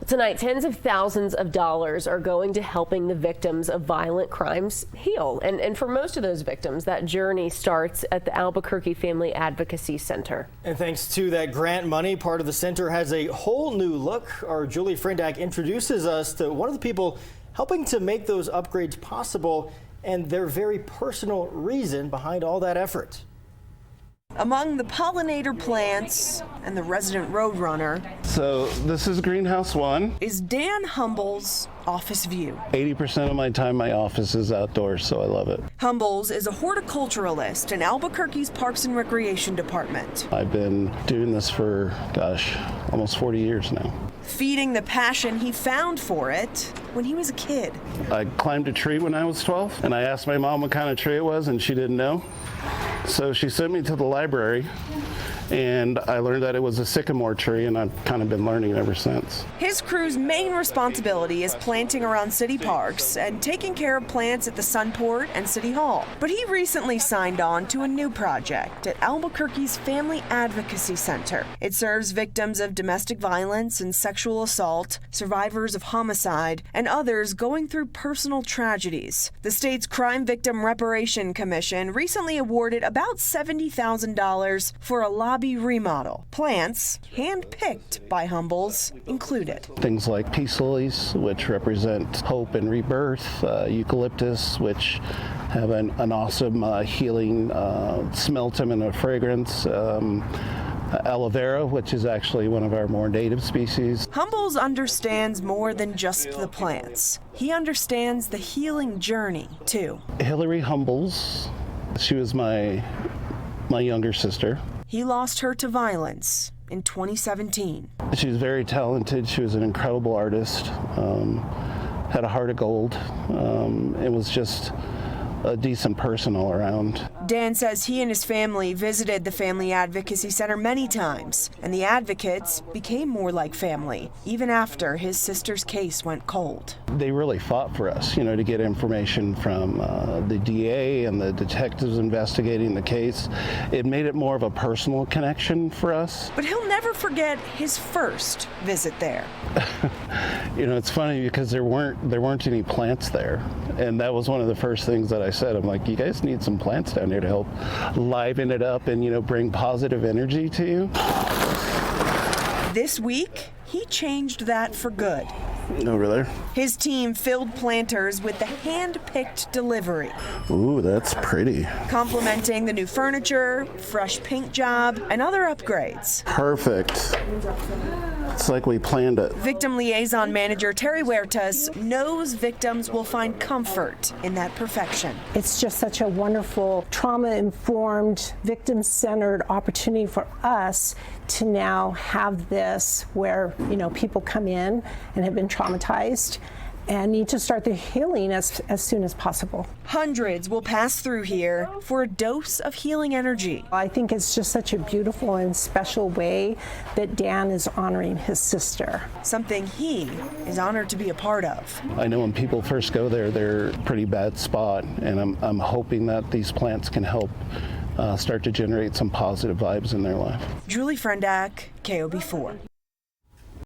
Tonight, tens of thousands of dollars are going to helping the victims of violent crimes heal. And for most of those victims, that journey starts at the Albuquerque Family Advocacy Center. And thanks to that grant money, part of the center has a whole new look. Our Julie Frindak introduces us to one of the people helping to make those upgrades possible and their very personal reason behind all that effort. Among the pollinator plants and the resident roadrunner. So this is greenhouse 1. Is Dan Humble's office view. 80% of my time my office is outdoors, so I love it. Humbles is a horticulturalist in Albuquerque's Parks and Recreation Department. I've been doing this for, almost 40 years now. Feeding the passion he found for it when he was a kid. I climbed a tree when I was 12, and I asked my mom what kind of tree it was, and she didn't know. So she sent me to the library, and I learned that it was a sycamore tree, and I've kind of been learning ever since. His crew's main responsibility is planting around city parks and taking care of plants at the Sunport and City Hall. But he recently signed on to a new project at Albuquerque's Family Advocacy Center. It serves victims of domestic violence and sexual assault, survivors of homicide, and others going through personal tragedies. The state's Crime Victim Reparation Commission recently awarded about $70,000 for a lobby remodel. Plants, hand-picked by Humbles, included. Things like peace lilies, which represent hope and rebirth, eucalyptus, which have an awesome healing smell to them and a fragrance, aloe vera, which is actually one of our more native species. Humbles understands more than just the plants. He understands the healing journey, too. Hillary Humbles, she was my younger sister. He lost her to violence in 2017. She was very talented. She was an incredible artist, had a heart of gold, and was just a decent person all around. Dan says he and his family visited the Family Advocacy Center many times, and the advocates became more like family, even after his sister's case went cold. They really fought for us, to get information from the DA and the detectives investigating the case. It made it more of a personal connection for us. But he'll never forget his first visit there. It's funny because there weren't any plants there, and that was one of the first things that I said. I'm like, you guys need some plants down here to help liven it up and bring positive energy to you. This week, he changed that for good. Over there. His team filled planters with the hand-picked delivery. Ooh, that's pretty. Complimenting the new furniture, fresh paint job, and other upgrades. Perfect. It's like we planned it. Victim Liaison Manager Terry Huertas knows victims will find comfort in that perfection. It's just such a wonderful, trauma-informed, victim-centered opportunity for us to now have this where, people come in and have been traumatized and need to start their healing as soon as possible. Hundreds will pass through here for a dose of healing energy. I think it's just such a beautiful and special way that Dan is honoring his sister. Something he is honored to be a part of. I know when people first go there, they're a pretty bad spot, and I'm hoping that these plants can help start to generate some positive vibes in their life. Julie Frindak, KOB4.